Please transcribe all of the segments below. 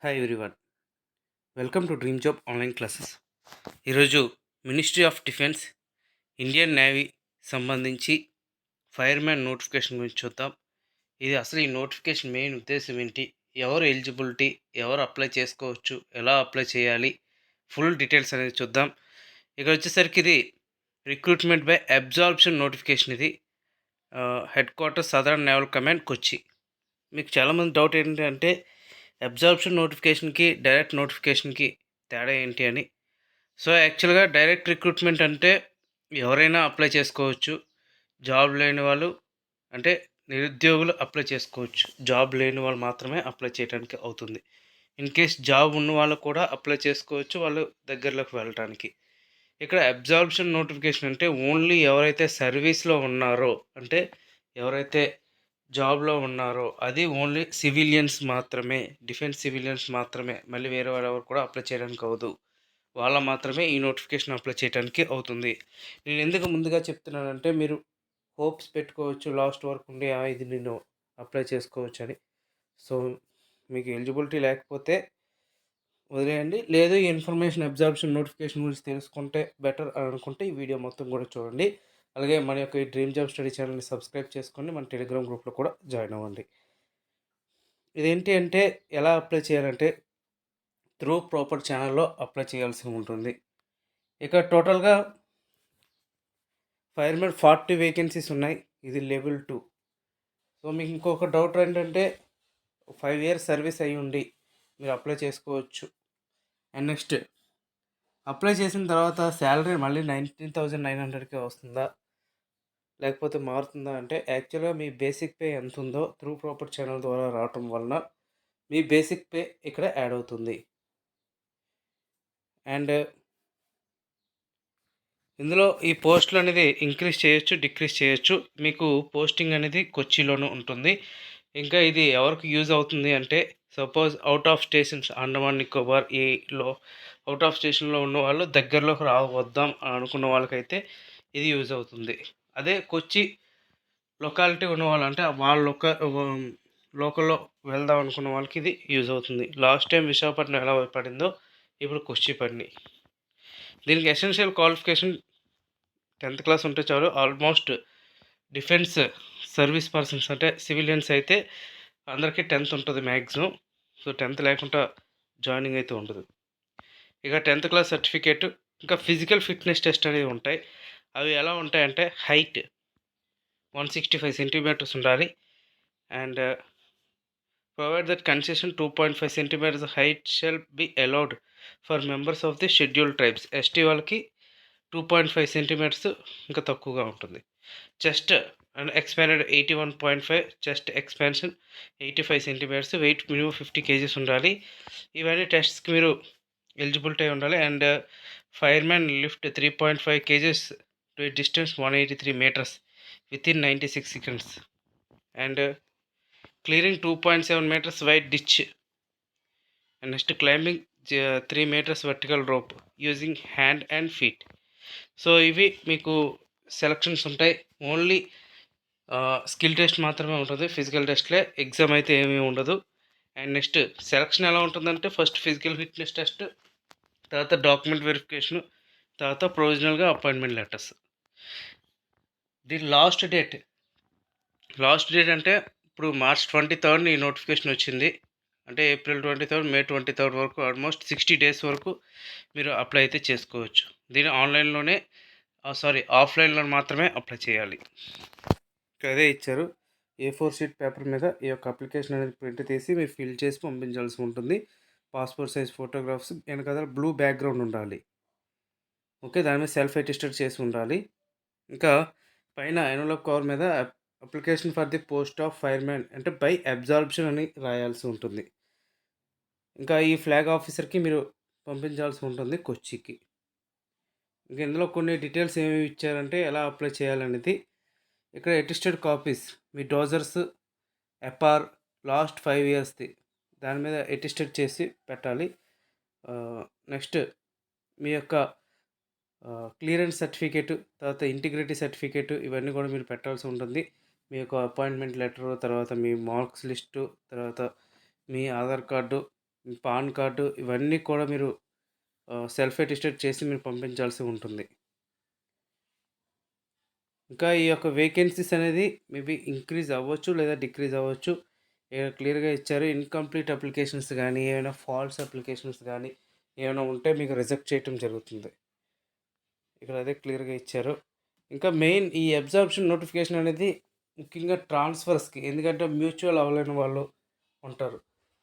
Hi everyone, welcome to dream job online classes. ఈరోజు ministry of defence, Indian navy సంబంధించి fireman notification గురించి చూద్దాం. ఇది అసలు ఈ నోటిఫికేషన్ మెయిన్ ఉద్దేశం ఏంటి, ఎవరు ఎలిజిబిలిటీ, ఎవరు అప్లై చేసుకోవచ్చు, ఎలా అప్లై చేయాలి, ఫుల్ డీటెయిల్స్ అనేది చూద్దాం. ఇక్కడ వచ్చేసరికి ఇది రిక్రూట్మెంట్ బై అబ్జార్ప్షన్ నోటిఫికేషన్. ఇది headquarter southern naval command Kochi. మీకు చాలామంది డౌట్ ఏంటంటే అబ్జార్ప్షన్ నోటిఫికేషన్కి డైరెక్ట్ నోటిఫికేషన్కి తేడా ఏంటి అని. సో యాక్చువల్గా డైరెక్ట్ రిక్రూట్మెంట్ అంటే ఎవరైనా అప్లై చేసుకోవచ్చు. జాబ్ లేని వాళ్ళు అంటే నిరుద్యోగులు అప్లై చేసుకోవచ్చు. జాబ్ లేని వాళ్ళు మాత్రమే అప్లై చేయడానికి అవుతుంది. ఇన్ కేస్ జాబ్ ఉన్న వాళ్ళు కూడా అప్లై చేసుకోవచ్చు, వాళ్ళు దగ్గరలోకి వెళ్ళటానికి. ఇక్కడ అబ్జార్ప్షన్ నోటిఫికేషన్ అంటే ఓన్లీ ఎవరైతే సర్వీస్లో ఉన్నారో, అంటే ఎవరైతే జాబ్లో ఉన్నారో, అది ఓన్లీ సివిలియన్స్ మాత్రమే, డిఫెన్స్ సివిలియన్స్ మాత్రమే. మళ్ళీ వేరే వాళ్ళు ఎవరు కూడా అప్లై చేయడానికి అవ్వదు. వాళ్ళ మాత్రమే ఈ నోటిఫికేషన్ అప్లై చేయడానికి అవుతుంది. నేను ఎందుకు ముందుగా చెప్తున్నానంటే మీరు హోప్స్ పెట్టుకోవచ్చు లాస్ట్ వరకు ఉండి ఇది నేను అప్లై చేసుకోవచ్చు అని. సో మీకు ఎలిజిబిలిటీ లేకపోతే వదిలేయండి. లేదు ఈ ఇన్ఫర్మేషన్ అబ్జార్ప్షన్ నోటిఫికేషన్ గురించి తెలుసుకుంటే బెటర్ అని అనుకుంటే ఈ వీడియో మొత్తం కూడా చూడండి. అలాగే మన యొక్క ఈ డ్రీమ్ జాబ్ స్టడీ ఛానల్ని సబ్స్క్రైబ్ చేసుకొని మన టెలిగ్రామ్ గ్రూప్లో కూడా జాయిన్ అవ్వండి. ఇదేంటి అంటే ఎలా అప్లై చేయాలంటే త్రూ ప్రాపర్ ఛానల్లో అప్లై చేయాల్సి ఉంటుంది. ఇక టోటల్గా ఫైర్మెన్ 40 వేకెన్సీస్ ఉన్నాయి. ఇది లెవెల్ 2. సో మీకు ఇంకొక డౌట్ ఏంటంటే 5 ఇయర్స్ సర్వీస్ అయ్యి ఉండి మీరు అప్లై చేసుకోవచ్చు. అండ్ నెక్స్ట్ అప్లై చేసిన తర్వాత శాలరీ మళ్ళీ 19,900కే వస్తుందా, లేకపోతే మారుతుందా అంటే యాక్చువల్గా మీ బేసిక్ పే ఎంత ఉందో త్రూ ప్రాపర్ ఛానల్ ద్వారా రావటం వలన మీ బేసిక్ పే ఇక్కడ యాడ్ అవుతుంది. అండ్ ఇందులో ఈ పోస్టులు అనేది ఇంక్రీజ్ చేయొచ్చు, డిక్రీజ్ చేయొచ్చు. మీకు పోస్టింగ్ అనేది కొచ్చిలోనూ ఉంటుంది. ఇంకా ఇది ఎవరికి యూజ్ అవుతుంది అంటే suppose out of stations, Andaman Nicobar ఈలో అవుట్ ఆఫ్ స్టేషన్లో ఉన్న వాళ్ళు దగ్గరలోకి రావద్దాం అనుకున్న వాళ్ళకైతే ఇది యూజ్ అవుతుంది. అదే కొచ్చి లొకాలిటీ ఉన్న వాళ్ళు అంటే వాళ్ళ లోకల్లో వెళ్దాం అనుకున్న వాళ్ళకి ఇది యూజ్ అవుతుంది. లాస్ట్ టైం విశాఖపట్నం ఎలా పడిందో ఇప్పుడు కొచ్చి పడినాయి. దీనికి ఎసెన్షియల్ క్వాలిఫికేషన్ 10th క్లాస్ ఉంటే చాలు. ఆల్మోస్ట్ డిఫెన్స్ సర్వీస్ పర్సన్స్ అంటే సివిలియన్స్ అయితే అందరికీ 10th ఉంటుంది మ్యాక్సిమం. సో 10th లేకుండా జాయినింగ్ అయితే ఉండదు. ఇక 10th క్లాస్ సర్టిఫికేట్, ఇంకా ఫిజికల్ ఫిట్నెస్ టెస్ట్ అనేవి ఉంటాయి. అవి ఎలా ఉంటాయంటే హైట్ 165 సెంటీమీటర్స్ ఉండాలి. And provided that concession 2.5 centimetres height shall be allowed for members of the schedule tribes. ST వాళ్ళకి 2.5 సెంటీమీటర్స్ ఇంకా తక్కువగా ఉంటుంది. Chest and expanded 81.5, chest expansion 85 centimetres, weight minimum 50 kgs ఉండాలి. ఇవన్నీ టెస్ట్స్కి మీరు ఎలిజిబిలిటీ అయి ఉండాలి. And fireman lift 3.5 kgs to a distance 183 metres within 96 seconds. And clearing 2.7 metres wide ditch. And next climbing 3 metres vertical rope using hand and feet. So ఇవి మీకు selections ఉంటాయి. Only skill test మాత్రమే ఉంటుంది, physical టెస్ట్లే, exam అయితే ఏమీ ఉండదు. And next selection ఎలా ఉంటుందంటే ఫస్ట్ ఫిజికల్ ఫిట్నెస్ టెస్ట్, తర్వాత డాక్యుమెంట్ వెరిఫికేషను, తర్వాత ప్రొవిజనల్గా అపాయింట్మెంట్ లెటర్స్. దీని లాస్ట్ డేట్ అంటే ఇప్పుడు March 23 ఈ నోటిఫికేషన్ వచ్చింది. అంటే April 23, May 23 వరకు ఆల్మోస్ట్ 60 డేస్ వరకు మీరు అప్లై అయితే చేసుకోవచ్చు. దీన్ని ఆన్లైన్లోనే ఆఫ్లైన్లో మాత్రమే అప్లై చేయాలి. ఇక్కడ అదే ఇచ్చారు, A4 షీట్ పేపర్ మీద ఈ యొక్క అప్లికేషన్ అనేది ప్రింట్ తీసి మీరు ఫిల్ చేసి పంపించాల్సి ఉంటుంది. పాస్పోర్ట్ సైజ్ ఫోటోగ్రాఫ్స్, వెనకాల బ్లూ బ్యాక్గ్రౌండ్ ఉండాలి. ఓకే, దాని మీద సెల్ఫ్ అటెస్టెడ్ చేసి ఉండాలి. ఇంకా పైన ఎన్వలప్ కవర్ మీద application for the post of fireman అంటే బై అబ్జార్ప్షన్ అని రాయాల్సి ఉంటుంది. ఇంకా ఈ ఫ్లాగ్ ఆఫీసర్కి మీరు పంపించాల్సి ఉంటుంది కొచ్చికి. ఇంకా ఇందులో కొన్ని డీటెయిల్స్ ఏమేమి ఇచ్చారంటే ఎలా అప్లై చేయాలనేది. ఇక్కడ అటెస్టెడ్ కాపీస్, మీ డోజర్స్ ఎఫ్ఆర్ లాస్ట్ 5 ఇయర్స్ది దాని మీద అటెస్టెడ్ చేసి పెట్టాలి. నెక్స్ట్ మీ యొక్క క్లియరెన్స్ సర్టిఫికేటు, తర్వాత ఇంటిగ్రిటీ సర్టిఫికేటు, ఇవన్నీ కూడా మీరు పెట్టాల్సి ఉంటుంది. మీ యొక్క అపాయింట్మెంట్ లెటరు, తర్వాత మీ మార్క్స్ లిస్టు, తర్వాత మీ ఆధార్ కార్డు, పాన్ కార్డు ఇవన్నీ కూడా మీరు సెల్ఫ్ అటెస్టెడ్ చేసి మీరు పంపించాల్సి ఉంటుంది. ఇంకా ఈ యొక్క వేకెన్సీస్ అనేది మేబీ ఇంక్రీజ్ అవ్వచ్చు లేదా డిక్రీజ్ అవ్వచ్చు. క్లియర్‌గా ఇచ్చారు. ఇన్‌కంప్లీట్ అప్లికేషన్స్ గానీ, ఏమైనా ఫాల్స్ అప్లికేషన్స్ గానీ, ఏమైనా ఉంటే మీకు రిజెక్ట్ చేయటం జరుగుతుంది. ఇక్కడ అదే క్లియర్‌గా ఇచ్చారు. ఇంకా మెయిన్ ఈ అబ్జార్ప్షన్ నోటిఫికేషన్ అనేది ముఖ్యంగా ట్రాన్స్‌ఫర్స్‌కి. ఎందుకంటే మ్యూచువల్ అవ్వలేని వాళ్ళు ఉంటారు.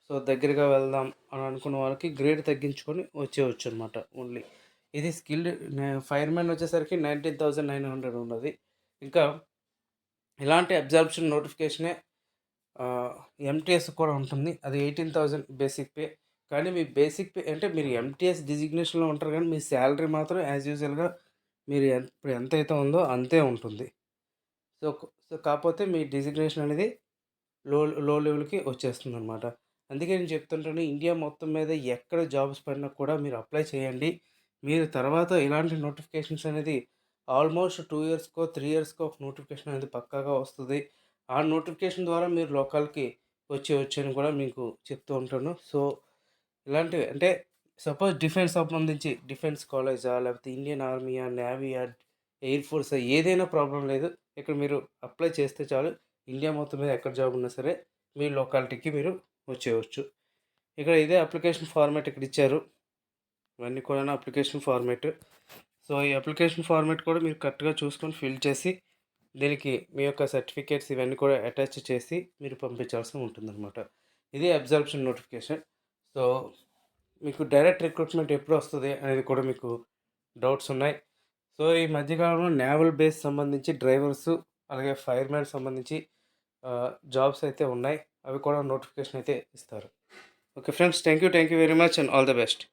సో, దగ్గరగా వెళ్దాం అని అనుకున్న వాళ్ళకి గ్రేడ్ తగ్గించుకొని వచ్చేయొచ్చనమాట ఓన్లీ. ఇది స్కిల్డ్ ఫైర్‌మెన్ వచ్చేసరికి 19,900 ఉన్నది. ఇంకా ఇలాంటి అబ్జార్ప్షన్ నోటిఫికేషనే ఎంటీఎస్ కూడా ఉంటుంది. అది 18,000 బేసిక్ పే. కానీ మీ బేసిక్ పే అంటే మీరు ఎంటీఎస్ డిజిగ్నేషన్‌లో ఉంటారు కానీ మీ సాలరీ మాత్రం యాజ్ యూజువల్‌గా మీరు ఇప్పుడు ఎంతైతే ఉందో అంతే ఉంటుంది. సో, కాపోతే మీ డిజిగ్నేషన్ అనేది లో లో లెవెల్‌కి వచ్చేస్తుందనమాట. అందుకే నేను చెప్తుంటాను ఇండియా మొత్తం మీద ఎక్కడ జాబ్స్ పడినా కూడా మీరు అప్లై చేయండి. మీరు తర్వాత ఇలాంటి నోటిఫికేషన్స్ అనేది ఆల్మోస్ట్ 2 ఇయర్స్‌కో, 3 ఇయర్స్‌కో ఒక నోటిఫికేషన్ అనేది పక్కాగా వస్తది. ఆ నోటిఫికేషన్ ద్వారా మీరు లోకాల్‌కి వచ్చేయొచ్చని కూడా మీకు చెప్తూ ఉంటాను. సో, ఇలాంటివి అంటే సపోజ్ డిఫెన్స్ సంబంధించి డిఫెన్స్ కాలేజా, లేకపోతే ఇండియన్ ఆర్మీయా, నేవీయా, ఎయిర్ ఫోర్సా ఏదైనా ప్రాబ్లమ్ లేదు. ఇక్కడ మీరు అప్లై చేస్తే చాలు. ఇండియా మొత్తం మీద ఎక్కడ జాబ్ ఉన్నా సరే మీ లొకాలిటీకి మీరు వచ్చేయవచ్చు. ఇక్కడ ఇదే అప్లికేషన్ ఫార్మాట్ ఇక్కడ ఇచ్చారు. ఇవన్నీ కూడా అప్లికేషన్ ఫార్మాట్. సో, ఈ అప్లికేషన్ ఫార్మాట్ కూడా మీరు కరెక్ట్‌గా చూసుకొని ఫిల్ చేసి దీనికి మీ యొక్క సర్టిఫికేట్స్ ఇవన్నీ కూడా అటాచ్ చేసి మీరు పంపించాల్సి ఉంటుందన్నమాట. ఇది అబ్జర్ప్షన్ నోటిఫికేషన్. సో, మీకు డైరెక్ట్ రిక్రూట్మెంట్ ఎప్పుడు వస్తది అనేది కూడా మీకు డౌట్స్ ఉన్నాయి. సో, ఈ మధ్యకాలంలో నేవల్ బేస్ సంబంధించి డ్రైవర్సు, అలాగే ఫైర్‌మెన్ సంబంధించి జాబ్స్ అయితే ఉన్నాయి. అవి కూడా నోటిఫికేషన్ అయితే ఇస్తారు. Okay friends. Thank you very much and all the best.